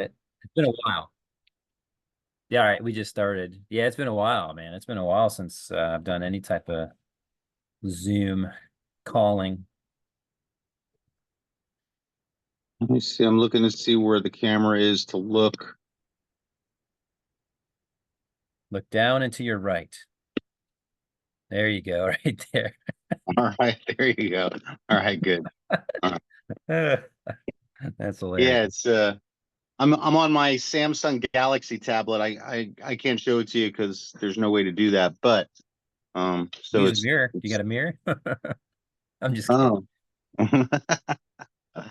It's been a while. Yeah, all right, we just started. Yeah, it's been a while, man. It's been a while since I've done any type of Zoom calling. Let me see. I'm looking to see where the camera is to look. Look down and to your right. There you go, right there. All right, there you go. All right, good. All right. That's hilarious. Yeah, I'm on my Samsung Galaxy tablet. I can't show it to you because there's no way to do that. But so Use a mirror. You got a mirror? I'm just kidding. oh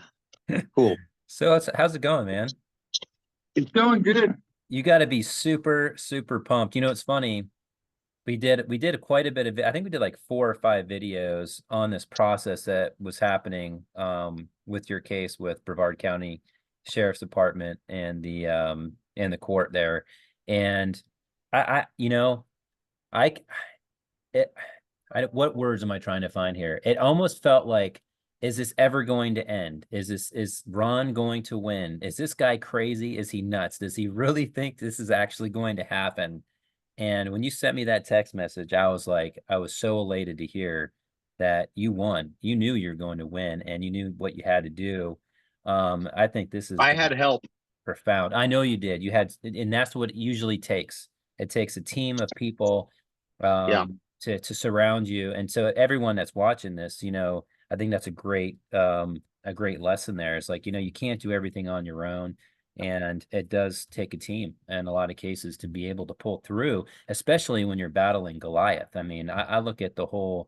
cool. So how's it going, man? It's going good. You got to be super, super pumped. You know, it's funny. We did quite a bit of I think we did like 4 or 5 videos on this process that was happening with your case with Brevard County Sheriff's Department and the court there. And I you know, I it what words am I trying to find here? It almost felt like, is this ever going to end? Is Ron going to win? Is this guy crazy? Is he nuts? Does he really think this is actually going to happen? And when you sent me that text message, I was like, I was so elated to hear that you won. You knew you were going to win and you knew what you had to do. I think this is I had help. profound. I know you did. You had, and that's what it usually takes. It takes a team of people Yeah. to surround you. And so everyone that's watching this, I think that's a great lesson there. It's like, you can't do everything on your own. And it does take a team in a lot of cases to be able to pull through, especially when you're battling Goliath. I mean, I look at the whole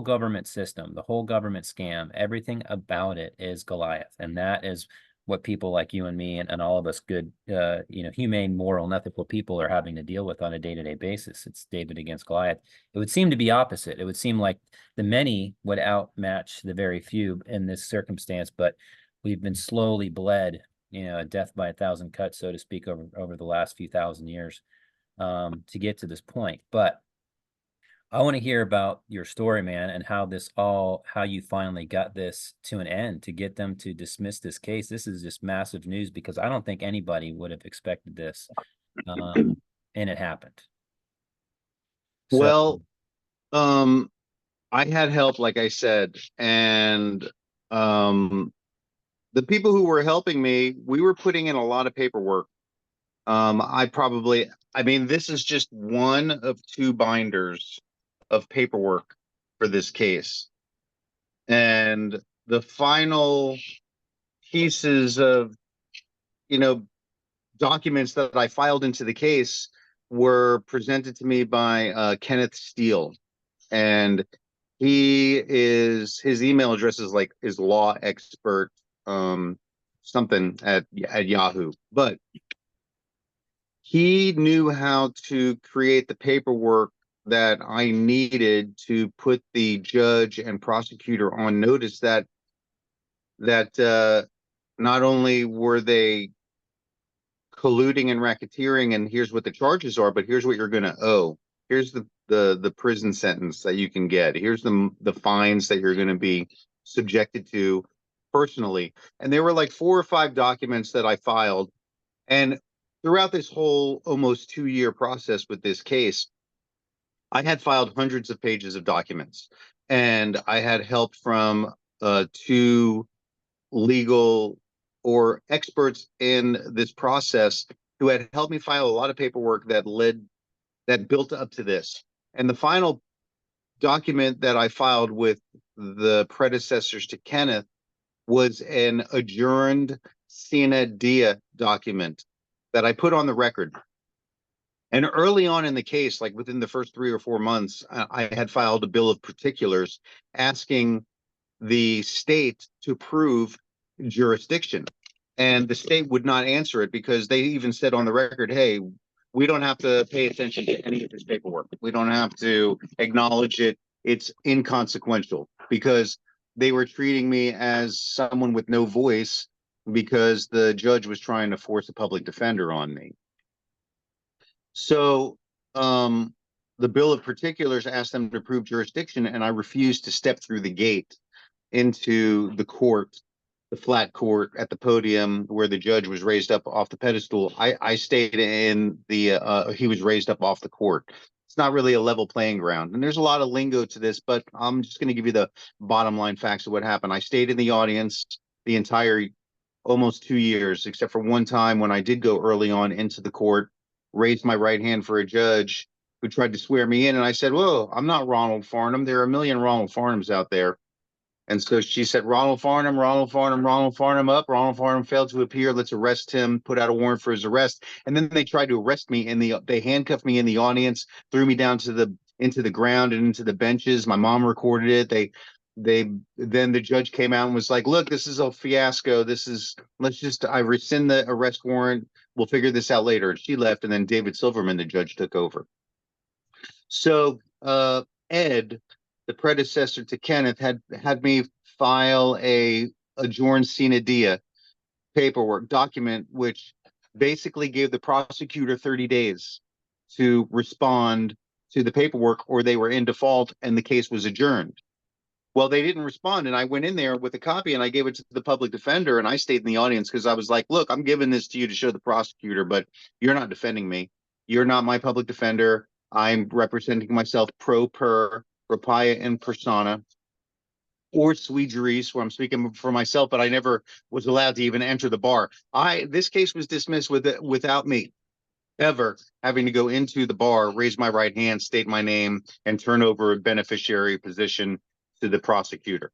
government system, the whole government scam, everything about it is Goliath. And that is what people like you and me and all of us good, humane, moral, and ethical people are having to deal with on a day-to-day basis. It's David against Goliath. It would seem to be opposite. It would seem like the many would outmatch the very few in this circumstance, but we've been slowly bled, a death by a thousand cuts, so to speak, over the last few thousand years, to get to this point. But I want to hear about your story, man, and how you finally got this to an end to get them to dismiss this case. This is just massive news because I don't think anybody would have expected this. And it happened. So, Well, um, I had help, like I said, and um, the people who were helping me, we were putting in a lot of paperwork. I mean, this is just one of two binders of paperwork for this case. And the final pieces of, you know, documents that I filed into the case were presented to me by Kenneth Steele. And his email address is like his law expert, something at Yahoo. But he knew how to create the paperwork that I needed to put the judge and prosecutor on notice that not only were they colluding and racketeering, and here's what the charges are, but here's what you're going to owe. Here's the prison sentence that you can get. Here's the fines that you're going to be subjected to personally. And there were like 4 or 5 documents that I filed, and throughout this whole almost 2-year process with this case, I had filed hundreds of pages of documents, and I had help from 2 legal or experts in this process who had helped me file a lot of paperwork that built up to this. And the final document that I filed with the predecessors to Kenneth was an adjourned sine die document that I put on the record. And early on in the case, like within the first 3 or 4 months, I had filed a bill of particulars asking the state to prove jurisdiction. And the state would not answer it because they even said on the record, hey, we don't have to pay attention to any of this paperwork. We don't have to acknowledge it. It's inconsequential, because they were treating me as someone with no voice because the judge was trying to force a public defender on me. So the bill of particulars asked them to prove jurisdiction, and I refused to step through the gate into the court, the flat court at the podium where the judge was raised up off the pedestal. I stayed in the he was raised up off the court. It's not really a level playing ground. And there's a lot of lingo to this, but I'm just going to give you the bottom line facts of what happened. I stayed in the audience the entire almost 2 years, except for one time when I did go early on into the court, raised my right hand for a judge who tried to swear me in. And I said, whoa, I'm not Ronald Farnham. There are a million Ronald Farnhams out there. And so she said, Ronald Farnham, Ronald Farnham, Ronald Farnham up. Ronald Farnham failed to appear. Let's arrest him, put out a warrant for his arrest. And then they tried to arrest me they handcuffed me in the audience, threw me down into the ground and into the benches. My mom recorded it. Then the judge came out and was like, look, this is a fiasco. I rescind the arrest warrant. We'll figure this out later. And she left. And then David Silverman, the judge, took over. So, Ed, the predecessor to Kenneth, had me file a adjourned sine die paperwork document, which basically gave the prosecutor 30 days to respond to the paperwork, or they were in default and the case was adjourned. Well, they didn't respond, and I went in there with a copy and I gave it to the public defender, and I stayed in the audience because I was like, look, I'm giving this to you to show the prosecutor, but you're not defending me. You're not my public defender. I'm representing myself pro per Rapaya in persona, or sui juris, where I'm speaking for myself, but I never was allowed to even enter the bar. This case was dismissed without me ever having to go into the bar, raise my right hand, state my name, and turn over a beneficiary position to the prosecutor.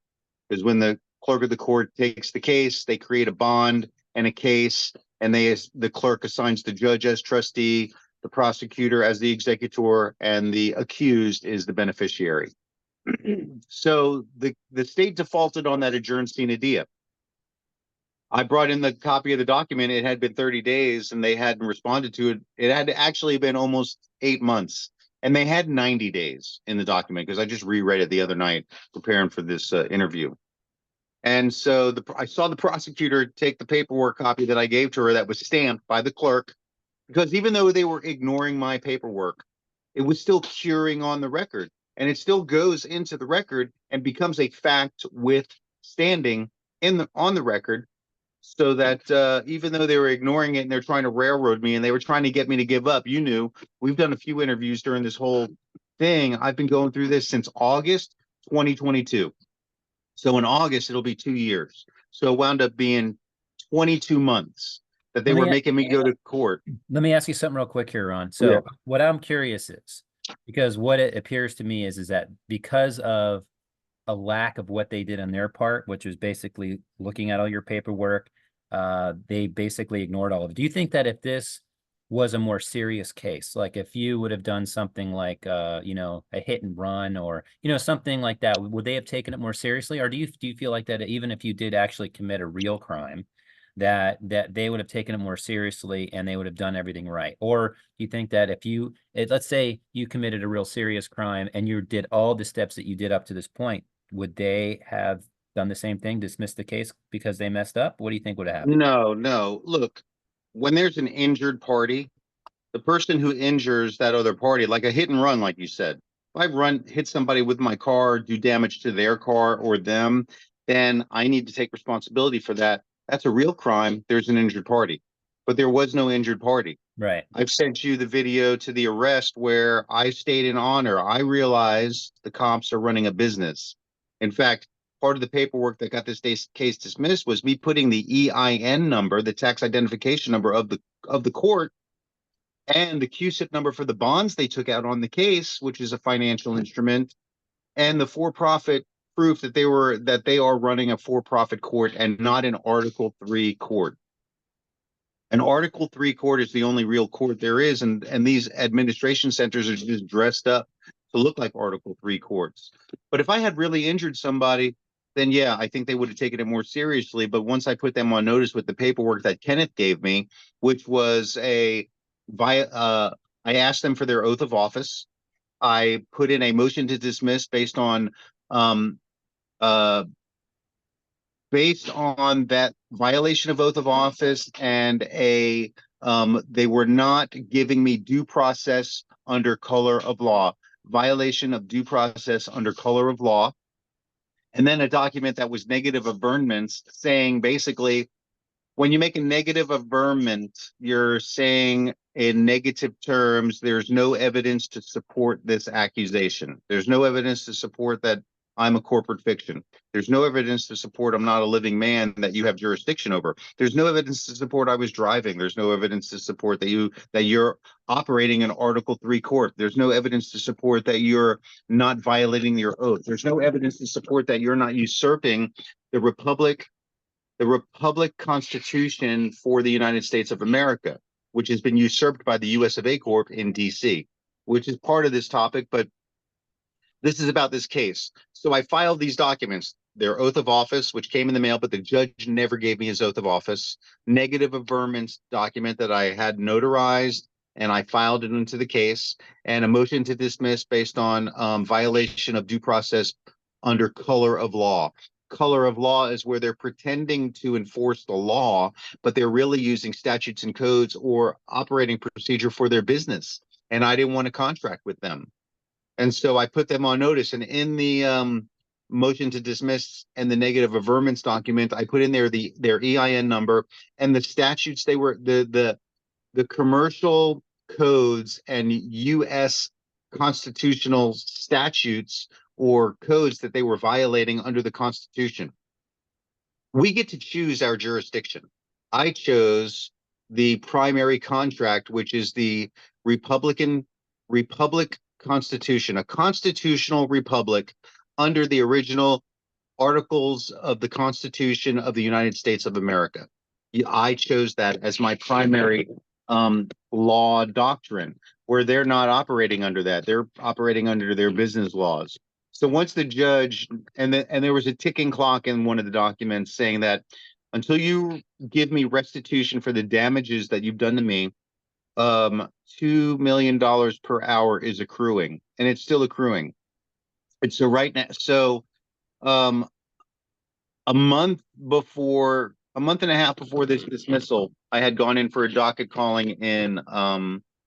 Because when the clerk of the court takes the case, they create a bond and a case, and the clerk assigns the judge as trustee, the prosecutor as the executor, and the accused is the beneficiary. So the state defaulted on that adjourned sine die. I brought in the copy of the document. It had been 30 days and they hadn't responded to it. It had actually been almost 8 months, and they had 90 days in the document because I just reread it the other night preparing for this interview. And so I saw the prosecutor take the paperwork copy that I gave to her that was stamped by the clerk, because even though they were ignoring my paperwork, it was still curing on the record, and it still goes into the record and becomes a fact with standing on the record, so that even though they were ignoring it and they're trying to railroad me and they were trying to get me to give up, we've done a few interviews during this whole thing. I've been going through this since August 2022. So in August, it'll be 2 years. So it wound up being 22 months that they were making me go to court. Let me ask you something real quick here, Ron. So what I'm curious is, because what it appears to me is that because of a lack of what they did on their part, which was basically looking at all your paperwork, they basically ignored all of it. Do you think that if this was a more serious case, like if you would have done something like, a hit and run, or, something like that, would they have taken it more seriously? Or do you feel like that even if you did actually commit a real crime, that they would have taken it more seriously and they would have done everything right? Or do you think that let's say you committed a real serious crime and you did all the steps that you did up to this point, would they have done the same thing, dismissed the case because they messed up? What do you think would have happened? No. Look, when there's an injured party, the person who injures that other party, like a hit and run, like you said, if I hit somebody with my car, do damage to their car or them, then I need to take responsibility for that. That's a real crime. There's an injured party, but there was no injured party. Right. I've sent you the video to the arrest where I stayed in honor. I realized the cops are running a business. In fact, part of the paperwork that got this case dismissed was me putting the EIN number, the tax identification number of the court, and the QSIP number for the bonds they took out on the case, which is a financial instrument, and the for-profit proof that they are running a for-profit court and not an Article 3 court. An Article 3 court is the only real court there is, and these administration centers are just dressed up to look like Article 3 courts. But if I had really injured somebody, then yeah, I think they would have taken it more seriously. But once I put them on notice with the paperwork that Kenneth gave me, which was I asked them for their oath of office. I put in a motion to dismiss based on that violation of oath of office, and they were not giving me due process under color of law, violation of due process under color of law. and then a document that was negative averments saying basically when you make a negative averment, you're saying in negative terms, there's no evidence to support this accusation. There's no evidence to support that I'm a corporate fiction. There's no evidence to support I'm not a living man that you have jurisdiction over. There's no evidence to support I was driving. There's no evidence to support that you're operating an Article 3 court. There's no evidence to support that you're not violating your oath. There's no evidence to support that you're not usurping the Republic Constitution for the United States of America, which has been usurped by the US of A Corp in DC, which is part of this topic, but this is about this case. So I filed these documents, their oath of office, which came in the mail, but the judge never gave me his oath of office, negative averments document that I had notarized, and I filed it into the case, and a motion to dismiss based on violation of due process under color of law. Color of law is where they're pretending to enforce the law, but they're really using statutes and codes or operating procedure for their business. And I didn't want to contract with them. And so I put them on notice. And in the motion to dismiss and the negative averments document, I put in there their EIN number and the statutes they were the commercial codes and US constitutional statutes or codes that they were violating under the Constitution. We get to choose our jurisdiction. I chose the primary contract, which is the Republic Constitution, a constitutional republic under the original Articles of the Constitution of the United States of America. I chose that as my primary law doctrine, where they're not operating under that. They're operating under their business laws. So once the judge, and there was a ticking clock in one of the documents saying that until you give me restitution for the damages that you've done to me, $2 million per hour is accruing, and it's still accruing. And so right now, so a month and a half before this dismissal, I had gone in for a docket calling in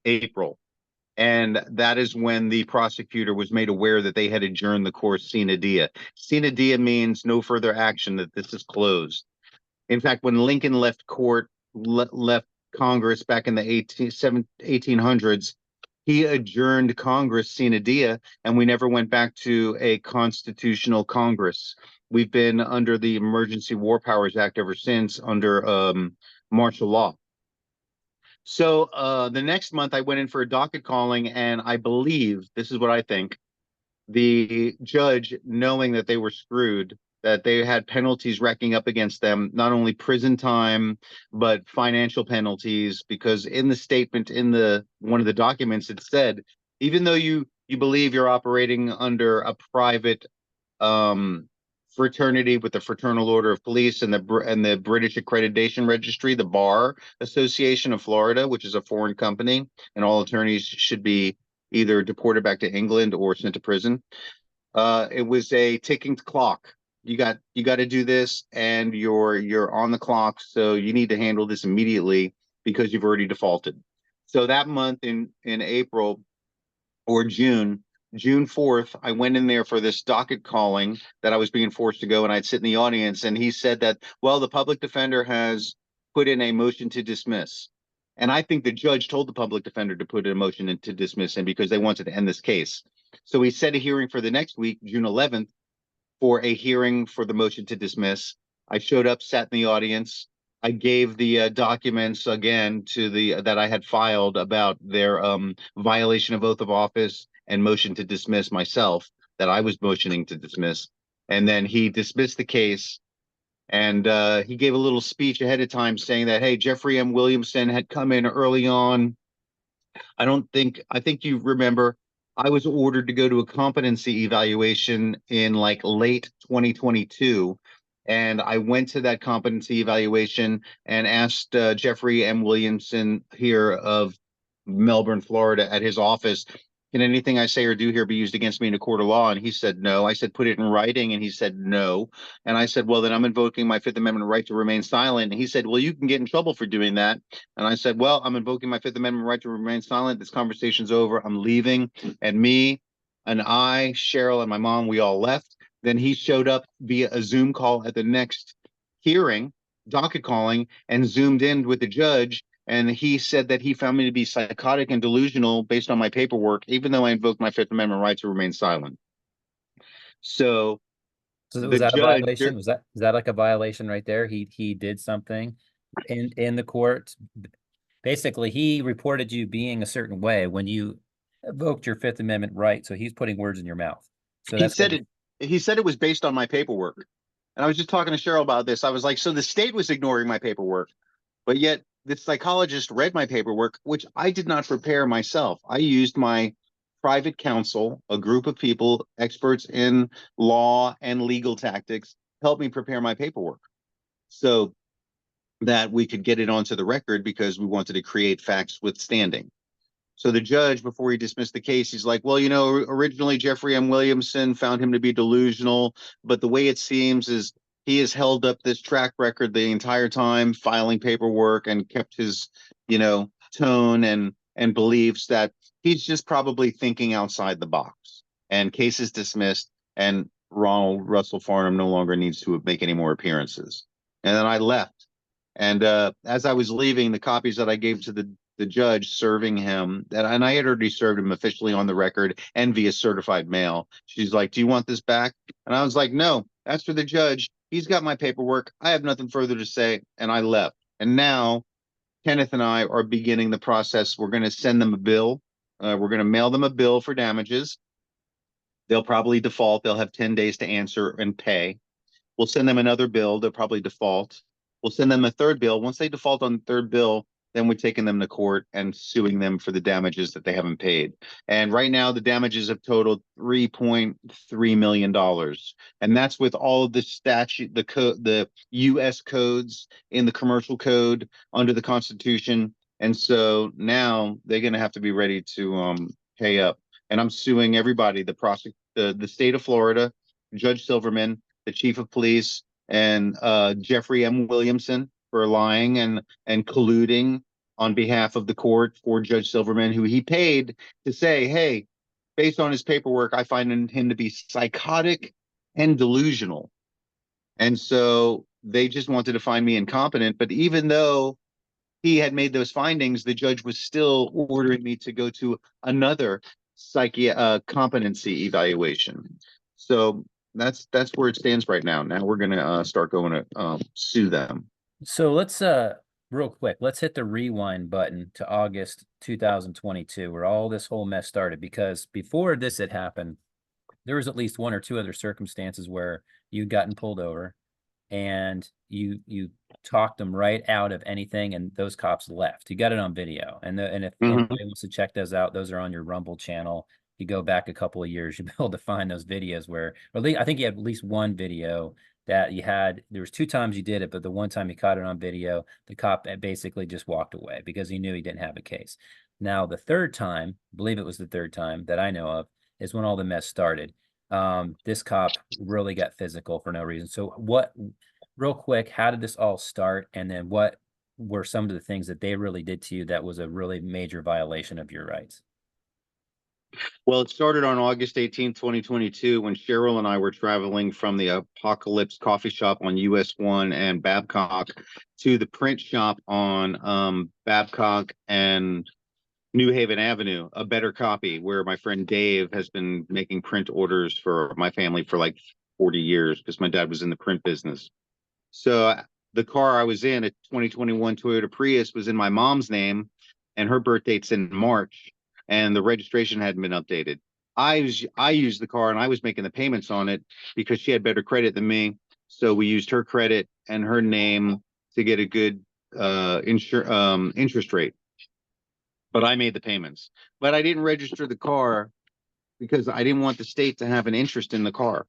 April. And that is when the prosecutor was made aware that they had adjourned the course sine die. Sine die means no further action, that this is closed. In fact, when Lincoln left left Congress back in the 1800s, he adjourned Congress sine die, and we never went back to a constitutional Congress. We've been under the Emergency War Powers Act ever since, under martial law. So the next month I went in for a docket calling, and I believe, this is what I think, the judge, knowing that they were screwed, that they had penalties racking up against them, not only prison time, but financial penalties, because in the statement, in one of the documents, it said, even though you believe you're operating under a private fraternity with the Fraternal Order of Police and the British Accreditation Registry, the Bar Association of Florida, which is a foreign company, and all attorneys should be either deported back to England or sent to prison. It was a ticking clock. You got to do this, and you're on the clock, so you need to handle this immediately because you've already defaulted. So that month in April or June 4th, I went in there for this docket calling that I was being forced to go, and I'd sit in the audience, and he said that, well, the public defender has put in a motion to dismiss. And I think the judge told the public defender to put in a motion to dismiss him because they wanted to end this case. So he set a hearing for the next week, June 11th, for a hearing for the motion to dismiss. I showed up, sat in the audience. I gave the documents again that I had filed about their violation of oath of office and motion to dismiss myself, that I was motioning to dismiss. And then he dismissed the case, and he gave a little speech ahead of time saying that, hey, Jeffrey M. Williamson had come in early on. I think you remember, I was ordered to go to a competency evaluation in like late 2022. And I went to that competency evaluation and asked Jeffrey M. Williamson here of Melbourne, Florida, at his office, can anything I say or do here be used against me in a court of law? And he said no. I said, put it in writing. And he said no. And I said, well, then I'm invoking my Fifth Amendment right to remain silent. And he said, well, you can get in trouble for doing that. And I said, well, I'm invoking my Fifth Amendment right to remain silent. This conversation's over. I'm leaving. And me and I, Cheryl and my mom, we all left. Then he showed up via a Zoom call at the next hearing, docket calling, and zoomed in with the judge. And he said that he found me to be psychotic and delusional based on my paperwork, even though I invoked my Fifth Amendment right to remain silent. So So the was that a judge, violation? Was that is that like a violation right there? He did something in the court. Basically, he reported you being a certain way when you evoked your Fifth Amendment right. So he's putting words in your mouth. So he that's said gonna it. He said it was based on my paperwork. And I was just talking to Cheryl about this. I was like, so the state was ignoring my paperwork, but yet the psychologist read my paperwork, which I did not prepare myself. I used my private counsel, a group of people, experts in law and legal tactics, helped me prepare my paperwork so that we could get it onto the record because we wanted to create facts withstanding. So the judge, before he dismissed the case, he's like, well, originally Jeffrey M. Williamson found him to be delusional, but the way it seems is he has held up this track record the entire time, filing paperwork and kept his, tone and believes that he's just probably thinking outside the box. And case is dismissed, and Ronald Russell Farnham no longer needs to make any more appearances. And then I left. And as I was leaving, the copies that I gave to the judge serving him, and I had already served him officially on the record and via certified mail. She's like, "Do you want this back?" And I was like, "No, that's for the judge. He's got my paperwork. I have nothing further to say." And I left. And now Kenneth and I are beginning the process. We're going to send them a bill. We're going to mail them a bill for damages. They'll probably default. They'll have 10 days to answer and pay. We'll send them another bill. They'll probably default. We'll send them a third bill. Once they default on the third bill, then we're taking them to court and suing them for the damages that they haven't paid. And right now, the damages have totaled $3.3 million. And that's with all of the statute, the U.S. codes in the commercial code under the Constitution. And so now they're going to have to be ready to pay up. And I'm suing everybody, the state of Florida, Judge Silverman, the chief of police, and Jeffrey M. Williamson for lying and colluding on behalf of the court for Judge Silverman, who he paid to say, hey, based on his paperwork, I find him to be psychotic and delusional. And so they just wanted to find me incompetent. But even though he had made those findings, the judge was still ordering me to go to another competency evaluation. So that's where it stands right now. Now we're going to start going to sue them. So let's real quick, let's hit the rewind button to August 2022, where all this whole mess started. Because before this had happened, there was at least one or two other circumstances where you'd gotten pulled over and you talked them right out of anything, and those cops left. You got it on video, and if anybody wants to check those out, those are on your Rumble channel. You go back a couple of years, you'll be able to find those videos where, or at least, I think you had at least one video that you had. There was two times you did it, but the one time you caught it on video, the cop basically just walked away because he knew he didn't have a case. Now, the third time, I believe it was the third time that I know of, is when all the mess started. This cop really got physical for no reason. So real quick, how did this all start? And then what were some of the things that they really did to you that was a really major violation of your rights? Well, it started on August 18th, 2022, when Cheryl and I were traveling from the Apocalypse Coffee Shop on US 1 and Babcock to the print shop on Babcock and New Haven Avenue, a better copy, where my friend Dave has been making print orders for my family for like 40 years because my dad was in the print business. So the car I was in, a 2021 Toyota Prius, was in my mom's name, and her birth date's in March, and the registration hadn't been updated. I used the car and I was making the payments on it because she had better credit than me. So we used her credit and her name to get a good interest rate. But I made the payments. But I didn't register the car because I didn't want the state to have an interest in the car.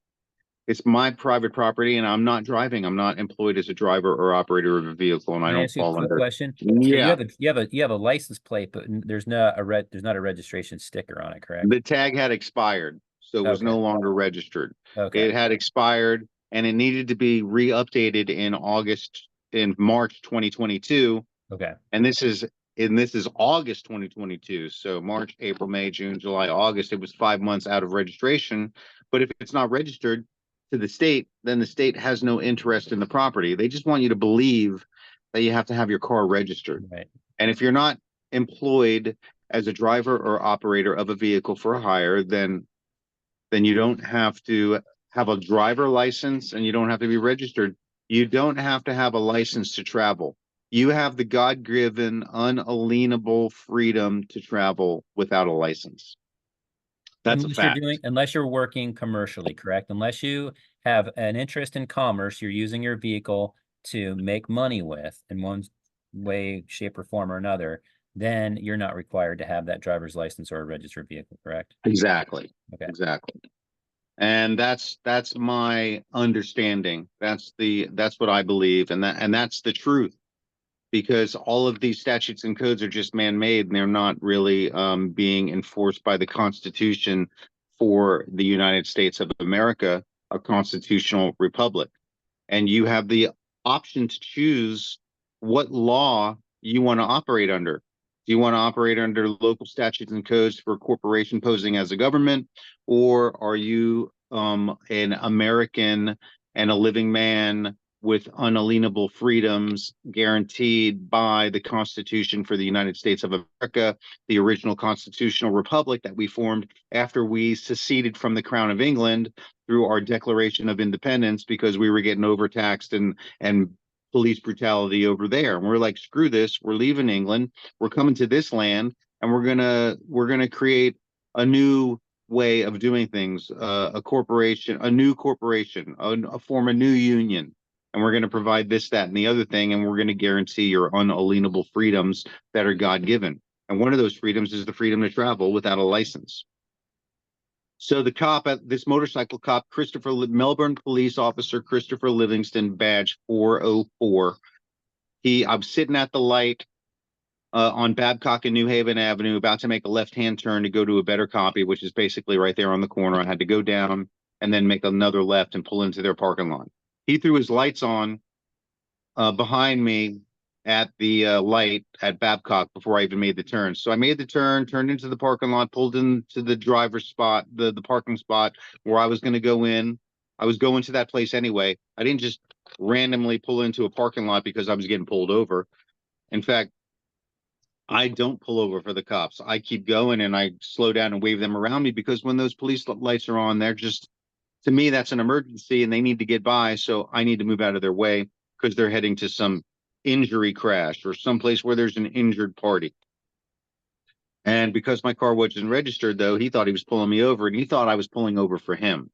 It's my private property, and I'm not driving. I'm not employed as a driver or operator of a vehicle, and I Can I don't ask you a fall quick under. question? So Yeah, you have a license plate, but there's not a registration sticker on it, correct? the tag had expired, so it was Okay. no longer registered. Okay. It had expired, and it needed to be re-updated in March 2022, Okay. and this is August 2022. So March, April, May, June, July, August. It was 5 months out of registration. But if it's not registered, to the state, then the state has no interest in the property. They just want you to believe that you have to have your car registered. Right. And if you're not employed as a driver or operator of a vehicle for hire, then you don't have to have a driver license and you don't have to be registered. You don't have to have a license to travel. You have the God-given, unalienable freedom to travel without a license. That's a fact. Unless you're working commercially, correct? Unless you have an interest in commerce, you're using your vehicle to make money with in one way, shape, or form or another, then you're not required to have that driver's license or a registered vehicle, correct? Exactly. Okay. Exactly. And that's my understanding. That's what I believe, and that's the truth. Because all of these statutes and codes are just man-made, and they're not really being enforced by the Constitution for the United States of America, a constitutional republic. And you have the option to choose what law you want to operate under. Do you want to operate under local statutes and codes for a corporation posing as a government, or are you an American and a living man with unalienable freedoms guaranteed by the Constitution for the United States of America, the original constitutional republic that we formed after we seceded from the Crown of England through our Declaration of Independence because we were getting overtaxed and police brutality over there. And we're like, screw this, we're leaving England, we're coming to this land, and we're gonna create a new way of doing things, a corporation, a new corporation, form a new union, and we're going to provide this, that, and the other thing, and we're going to guarantee your unalienable freedoms that are God-given. And one of those freedoms is the freedom to travel without a license. So the cop, this motorcycle cop, Melbourne police officer Christopher Livingston, badge 404. I'm sitting at the light on Babcock and New Haven Avenue, about to make a left-hand turn to go to a better copy, which is basically right there on the corner. I had to go down and then make another left and pull into their parking lot. He threw his lights on behind me at the light at Babcock before I even made the turn. So I made the turn, turned into the parking lot, pulled into the driver's spot, the parking spot where I was going to go in. I was going to that place anyway. I didn't just randomly pull into a parking lot because I was getting pulled over. In fact, I don't pull over for the cops. I keep going and I slow down and wave them around me because when those police lights are on, they're just, to me, that's an emergency and they need to get by. So I need to move out of their way because they're heading to some injury crash or someplace where there's an injured party. And because my car wasn't registered, though, he thought he was pulling me over and he thought I was pulling over for him.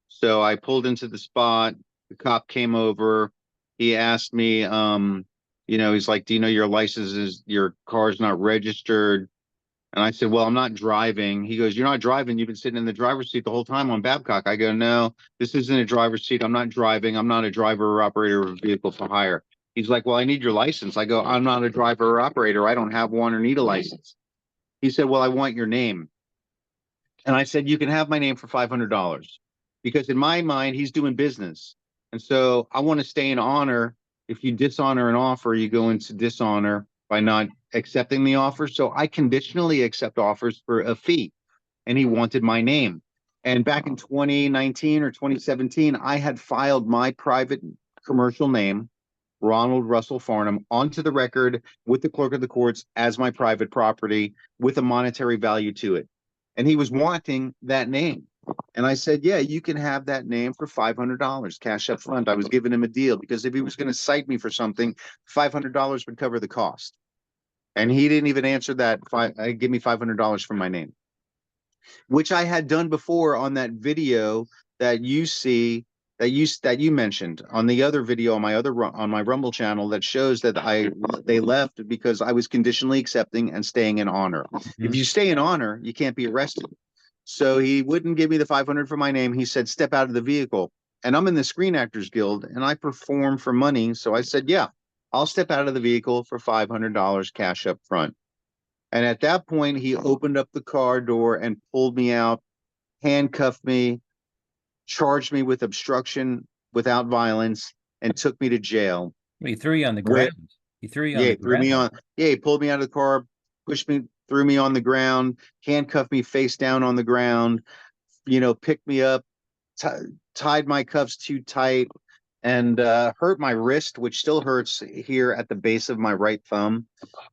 So I pulled into the spot. The cop came over. He asked me, he's like, do you know your license is, your car's not registered? And I said, well, I'm not driving. He goes, you're not driving. You've been sitting in the driver's seat the whole time on Babcock. I go, no, this isn't a driver's seat. I'm not driving. I'm not a driver or operator of a vehicle for hire. He's like, well, I need your license. I go, I'm not a driver or operator. I don't have one or need a license. He said, well, I want your name. And I said, you can have my name for $500 because in my mind, he's doing business. And so I want to stay in honor. If you dishonor an offer, you go into dishonor by not accepting the offer. So I conditionally accept offers for a fee, and he wanted my name. And back in 2019 or 2017, I had filed my private commercial name, Ronald Russell Farnham, onto the record with the clerk of the courts as my private property with a monetary value to it. And he was wanting that name. And I said, yeah, you can have that name for $500 cash up front. I was giving him a deal because if he was going to cite me for something, $500 would cover the cost. And he didn't even answer that. Give me $500 for my name, which I had done before on that video that you see, that you mentioned on the other video on my Rumble channel that shows that they left because I was conditionally accepting and staying in honor. If you stay in honor, you can't be arrested. So he wouldn't give me the $500 for my name. He said, step out of the vehicle. And I'm in the Screen Actors Guild and I perform for money. So I said, yeah, I'll step out of the vehicle for $500 cash up front. And at that point, he opened up the car door and pulled me out, handcuffed me, charged me with obstruction without violence, and took me to jail. Well, he threw you on the ground. He threw you on the threw me ground. on. Yeah, he pulled me out of the car, pushed me, threw me on the ground, handcuffed me face down on the ground, picked me up, tied my cuffs too tight and hurt my wrist, which still hurts here at the base of my right thumb.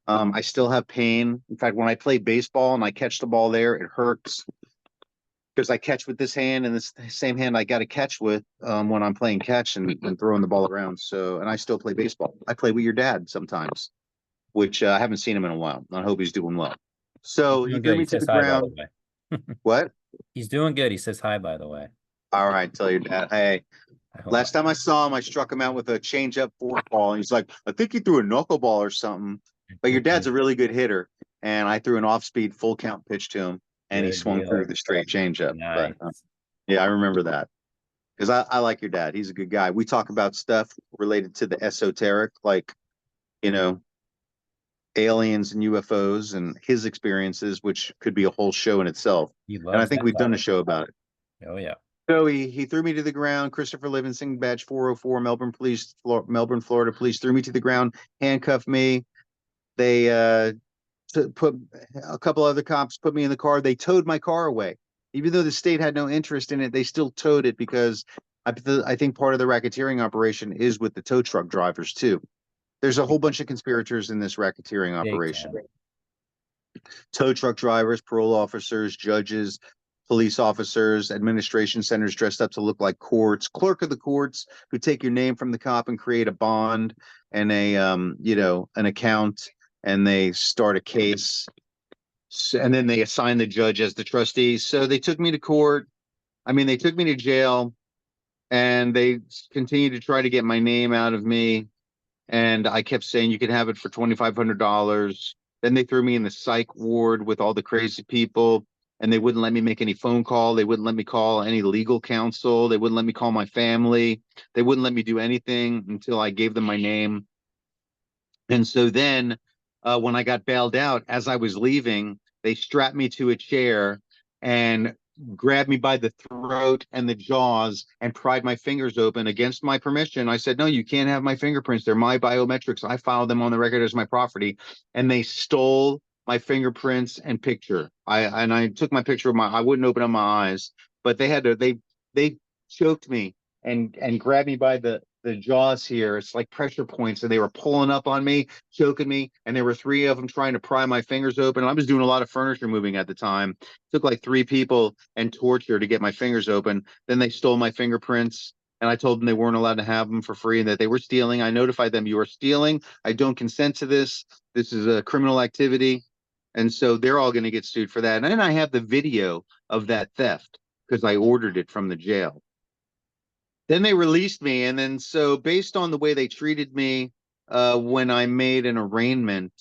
I still have pain. In fact, when I play baseball and I catch the ball there, it hurts because I catch with this hand and this same hand I got to catch with when I'm playing catch and throwing the ball around. So, and I still play baseball. I play with your dad sometimes, which I haven't seen him in a while. I hope he's doing well. He's So he doing threw good. He me to says the hi, by the ground. way. What? He's doing good. He says hi, by the way. All right, tell your dad. Hey, I hope. last time I saw him, I struck him out with a changeup forkball, and he's like, "I think he threw a knuckleball or something." But your dad's a really good hitter, and I threw an off-speed full count pitch to him, and he Good swung through deal. the straight changeup. But Nice. yeah, I remember that because I like your dad. He's a good guy. We talk about stuff related to the esoteric, like you know aliens and UFOs and his experiences, which could be a whole show in itself. He And I loves think that we've done a topic. show about it. Oh yeah. So he threw me to the ground. Christopher Livingston, badge 404, Melbourne, Florida police threw me to the ground, handcuffed me. They put a couple other cops put me in the car. They towed my car away, even though the state had no interest in it. They still towed it because I think part of the racketeering operation is with the tow truck drivers too. There's a whole bunch of conspirators in this racketeering Big operation. time. Tow truck drivers, parole officers, judges, police officers, administration centers dressed up to look like courts, clerk of the courts who take your name from the cop and create a bond and a an account, and they start a case, and then they assign the judge as the trustee. So they took me to court. I mean, they took me to jail, and they continued to try to get my name out of me. And I kept saying you can have it for $2,500. Then they threw me in the psych ward with all the crazy people, and they wouldn't let me make any phone call. They wouldn't let me call any legal counsel. They wouldn't let me call my family. They wouldn't let me do anything until I gave them my name. And so then, when I got bailed out, as I was leaving, they strapped me to a chair and grabbed me by the throat and the jaws and pried my fingers open against my permission. I said, "No, you can't have my fingerprints. They're my biometrics. I filed them on the record as my property." And they stole my fingerprints and picture. I took my picture of my. I wouldn't open up my eyes, but they choked me and grabbed me by the jaws here. It's like pressure points, and they were pulling up on me, choking me, and there were three of them trying to pry my fingers open. I was doing a lot of furniture moving at the time. It took like three people and torture to get my fingers open. Then they stole my fingerprints, and I told them they weren't allowed to have them for free and that they were stealing. I notified them, "You are stealing. I don't consent to this. This is a criminal activity." And so they're all going to get sued for that. And then I have the video of that theft because I ordered it from the jail. Then they released me, and then so based on the way they treated me when I made an arraignment,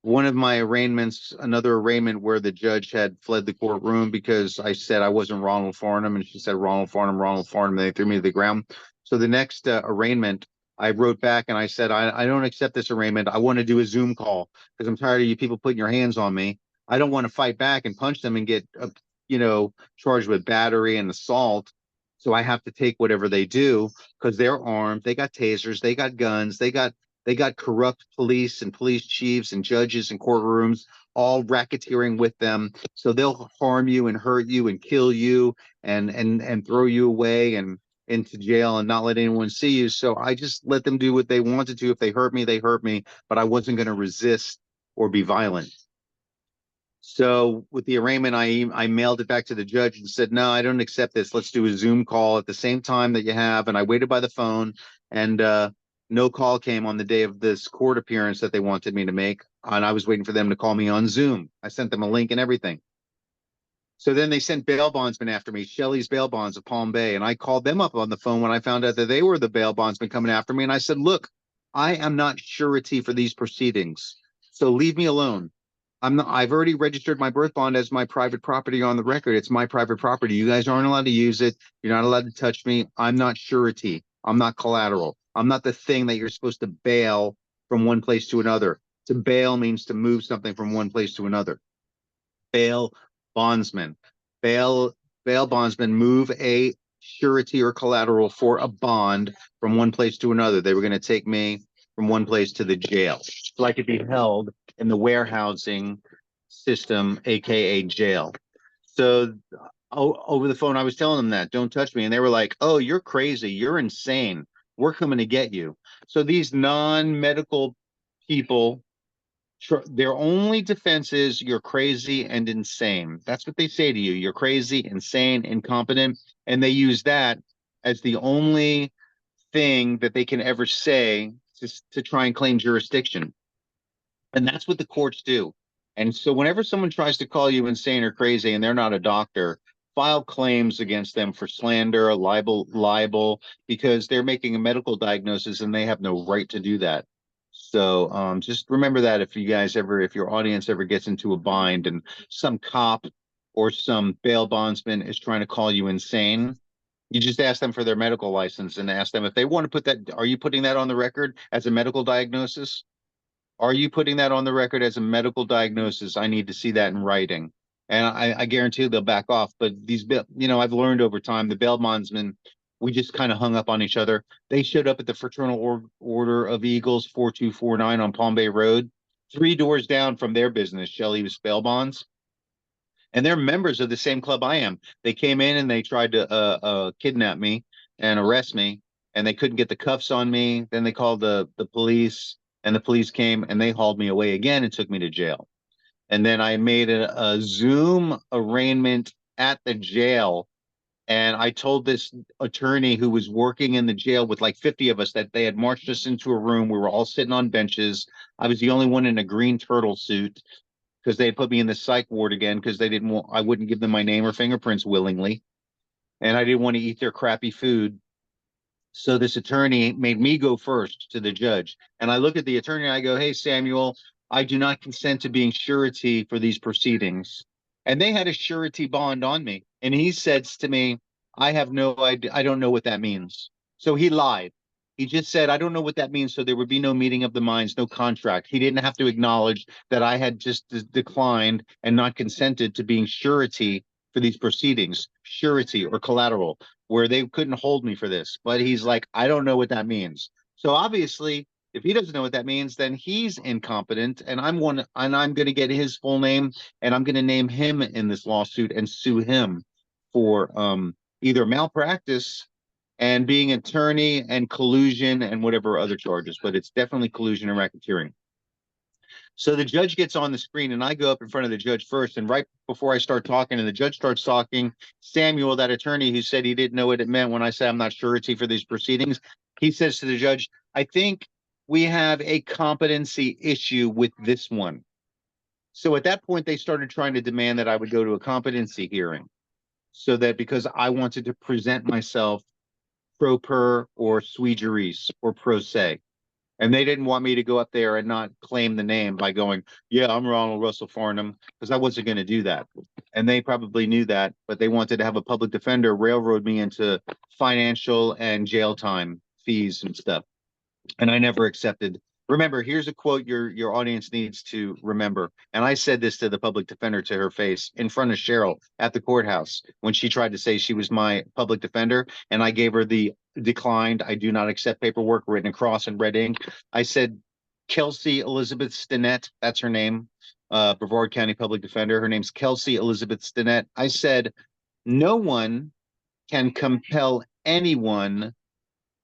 one of my arraignments, another arraignment where the judge had fled the courtroom because I said I wasn't Ronald Farnham, and she said Ronald Farnham, Ronald Farnham, and they threw me to the ground. So the next arraignment, I wrote back and I said, I don't accept this arraignment. I want to do a Zoom call because I'm tired of you people putting your hands on me. I don't want to fight back and punch them and get, charged with battery and assault. So I have to take whatever they do because they're armed. They got tasers. They got guns. They got corrupt police and police chiefs and judges and courtrooms all racketeering with them. So they'll harm you and hurt you and kill you and throw you away and into jail and not let anyone see you. So I just let them do what they wanted to. If they hurt me, they hurt me, but I wasn't going to resist or be violent. So with the arraignment, I mailed it back to the judge and said, "No, I don't accept this. Let's do a Zoom call at the same time that you have." And I waited by the phone, and no call came on the day of this court appearance that they wanted me to make. And I was waiting for them to call me on Zoom. I sent them a link and everything. So then they sent bail bondsmen after me, Shelley's Bail Bonds of Palm Bay. And I called them up on the phone when I found out that they were the bail bondsmen coming after me. And I said, "Look, I am not surety for these proceedings. So leave me alone. I've already registered my birth bond as my private property on the record. It's my private property. You guys aren't allowed to use it. You're not allowed to touch me. I'm not surety. I'm not collateral. I'm not the thing that you're supposed to bail from one place to another. To bail means to move something from one place to another. Bail bondsman. Bail bail bondsman move a surety or collateral for a bond from one place to another. They were going to take me from one place to the jail so I could be held in the warehousing system, aka jail. So over the phone, I was telling them that, don't touch me. And they were like, oh, you're crazy. You're insane. We're coming to get you. So these non-medical people, their only defense is you're crazy and insane. That's what they say to you. You're crazy, insane, incompetent. And they use that as the only thing that they can ever say to try and claim jurisdiction. And that's what the courts do. And so whenever someone tries to call you insane or crazy and they're not a doctor, file claims against them for slander, libel, because they're making a medical diagnosis and they have no right to do that. So just remember that if you guys ever, if your audience ever gets into a bind and some cop or some bail bondsman is trying to call you insane, you just ask them for their medical license and ask them if they want to put that. Are you putting that on the record as a medical diagnosis? Are you putting that on the record as a medical diagnosis? I need to see that in writing. And I guarantee they'll back off. But I've learned over time, the bail bondsmen, we just kind of hung up on each other. They showed up at the Fraternal Order of Eagles 4249 on Palm Bay Road, 3 doors down from their business, Shelley's Bail Bonds. And they're members of the same club I am. They came in and they tried to kidnap me and arrest me, and they couldn't get the cuffs on me. Then they called the police, and the police came and they hauled me away again and took me to jail. And then I made a Zoom arraignment at the jail. And I told this attorney who was working in the jail with like 50 of us that they had marched us into a room. We were all sitting on benches. I was the only one in a green turtle suit because they put me in the psych ward again because they didn't want, I wouldn't give them my name or fingerprints willingly. And I didn't want to eat their crappy food. So this attorney made me go first to the judge. And I look at the attorney and I go, hey, Samuel, I do not consent to being surety for these proceedings. And they had a surety bond on me. And he says to me, I have no idea. I don't know what that means. So he lied. He just said, I don't know what that means. So there would be no meeting of the minds, no contract. He didn't have to acknowledge that I had just declined and not consented to being surety for these proceedings, surety or collateral, where they couldn't hold me for this. But he's like, I don't know what that means. So obviously, if he doesn't know what that means, then he's incompetent, and I'm going to get his full name, and I'm going to name him in this lawsuit and sue him for either malpractice and being attorney and collusion and whatever other charges. But it's definitely collusion and racketeering. So the judge gets on the screen and I go up in front of the judge first. And right before I start talking and the judge starts talking, Samuel, that attorney who said he didn't know what it meant when I said I'm not surety for these proceedings, he says to the judge, I think we have a competency issue with this one. So at that point, they started trying to demand that I would go to a competency hearing so that because I wanted to present myself pro per or sui juris or pro se. And they didn't want me to go up there and not claim the name by going, yeah, I'm Ronald Russell Farnham, because I wasn't going to do that. And they probably knew that, but they wanted to have a public defender railroad me into financial and jail time fees and stuff. And I never accepted. Remember, here's a quote your audience needs to remember. And I said this to the public defender to her face in front of Cheryl at the courthouse when she tried to say she was my public defender. And I gave her the declined, I do not accept paperwork written across in red ink. I said, Kelsey Elizabeth Stinnett, that's her name, Brevard County Public Defender. Her name's Kelsey Elizabeth Stinnett. I said, no one can compel anyone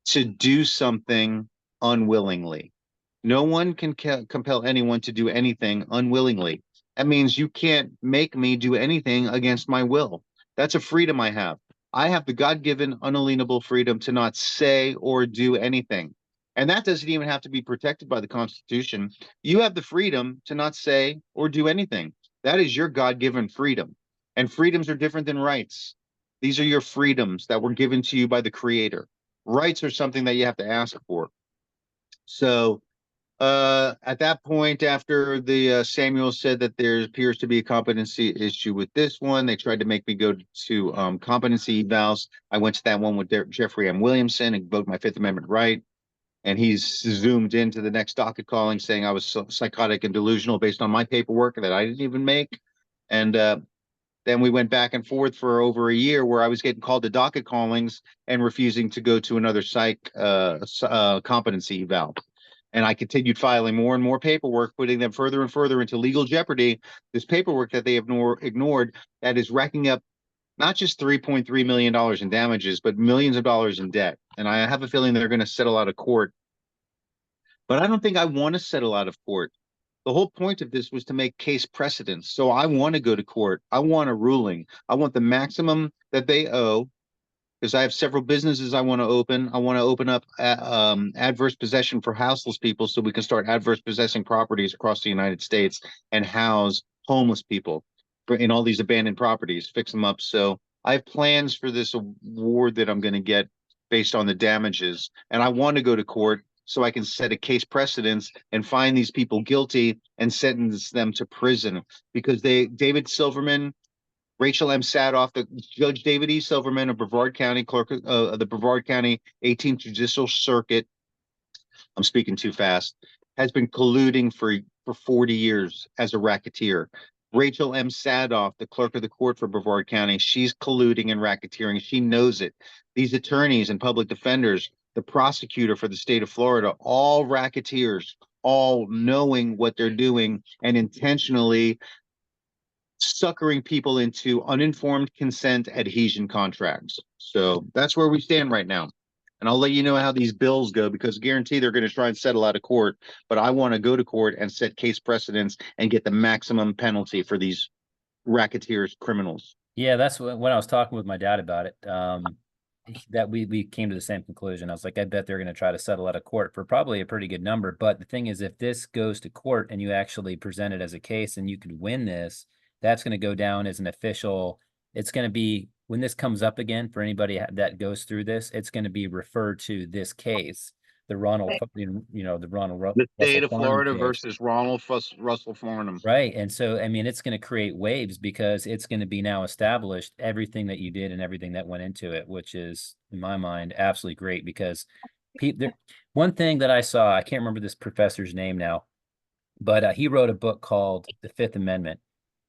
to do something unwillingly. No one can compel anyone to do anything unwillingly. That means you can't make me do anything against my will. That's a freedom I have. I have the God-given, unalienable freedom to not say or do anything. And that doesn't even have to be protected by the Constitution. You have the freedom to not say or do anything. That is your God-given freedom. And freedoms are different than rights. These are your freedoms that were given to you by the Creator. Rights are something that you have to ask for. So at that point, after the Samuel said that there appears to be a competency issue with this one, they tried to make me go to competency evals. I went to that one with Jeffrey M. Williamson and invoked my Fifth Amendment right. And he's zoomed into the next docket calling saying I was psychotic and delusional based on my paperwork that I didn't even make. And then we went back and forth for over a year where I was getting called to docket callings and refusing to go to another psych competency eval. And I continued filing more and more paperwork, putting them further and further into legal jeopardy. This paperwork that they have ignored that is racking up not just $3.3 million in damages, but millions of dollars in debt. And I have a feeling they're going to settle out of court. But I don't think I want to settle out of court. The whole point of this was to make case precedents. So I want to go to court. I want a ruling. I want the maximum that they owe because I have several businesses I want to open. I want to open up adverse possession for houseless people so we can start adverse possessing properties across the United States and house homeless people in all these abandoned properties, fix them up. So I have plans for this award that I'm going to get based on the damages. And I want to go to court so I can set a case precedence and find these people guilty and sentence them to prison because David Silverman, Rachel M. Sadoff, the Judge David E. Silverman of Brevard County, clerk of the Brevard County 18th Judicial Circuit, I'm speaking too fast, has been colluding for 40 years as a racketeer. Rachel M. Sadoff, the clerk of the court for Brevard County, she's colluding and racketeering. She knows it. These attorneys and public defenders, the prosecutor for the state of Florida, all racketeers, all knowing what they're doing and intentionally suckering people into uninformed consent adhesion contracts. So that's where we stand right now. And I'll let you know how these bills go because I guarantee they're going to try and settle out of court. But I want to go to court and set case precedents and get the maximum penalty for these racketeers, criminals. Yeah, that's when I was talking with my dad about it. That we came to the same conclusion. I was like, I bet they're going to try to settle out of court for probably a pretty good number. But the thing is, if this goes to court and you actually present it as a case and you could win this, that's going to go down as an official. It's going to be when this comes up again for anybody that goes through this, it's going to be referred to this case, the Ronald, the Ronald The Russell state of Farnham Florida case. versus Russell Farnham. Right. And so, I mean, it's going to create waves because it's going to be now established everything that you did and everything that went into it, which is, in my mind, absolutely great because one thing that I saw, I can't remember this professor's name now, but he wrote a book called The Fifth Amendment.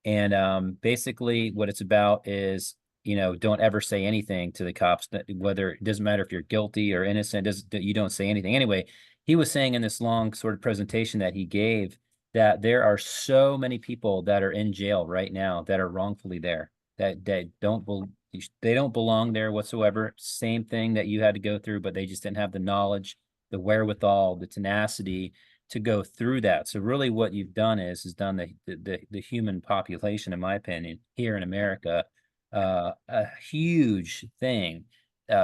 And basically, what it's about is, don't ever say anything to the cops, whether it doesn't matter if you're guilty or innocent, you don't say anything. Anyway, he was saying in this long sort of presentation that he gave that there are so many people that are in jail right now that are wrongfully there, that they don't belong there whatsoever. Same thing that you had to go through, but they just didn't have the knowledge, the wherewithal, the tenacity to go through that. So really what you've done is done the human population, in my opinion, here in America, a huge thing,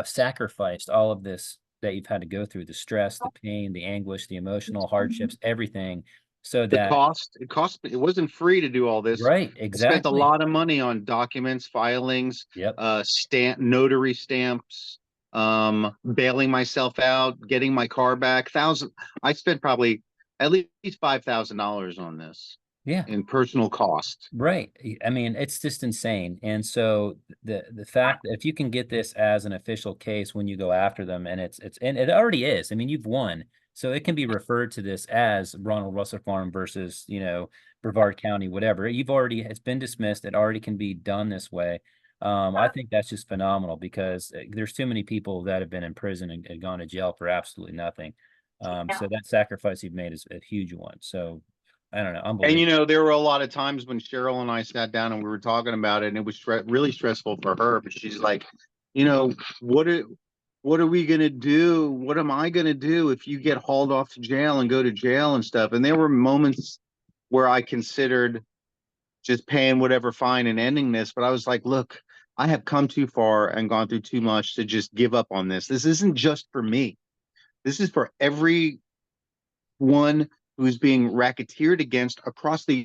sacrificed all of this that you've had to go through, the stress, the pain, the anguish, the emotional hardships, everything, so The that, it wasn't free to do all this. right, I spent a exactly. lot of money on documents, filings, Yep. notary stamps, bailing myself out, getting my car back. I spent probably at least $5,000 on this Yeah. in personal cost. Right. I mean, it's just insane. And so the fact that if you can get this as an official case when you go after them, and and it already is. I mean, you've won. So it can be referred to this as Ronald Russell Farm versus, Brevard County, whatever. It's been dismissed. It already can be done this way. I think that's just phenomenal because there's too many people that have been in prison and gone to jail for absolutely nothing. So that sacrifice you've made is a huge one. So I don't know, And unbelievable. there were a lot of times when Cheryl and I sat down and we were talking about it, and it was really stressful for her. But she's like, you know, what are, what are we gonna do? What am I gonna do if you get hauled off to jail and go to jail and stuff? And there were moments where I considered just paying whatever fine and ending this, but I was like, look, I have come too far and gone through too much to just give up on this. This isn't just for me. This is for everyone who's being racketeered against across the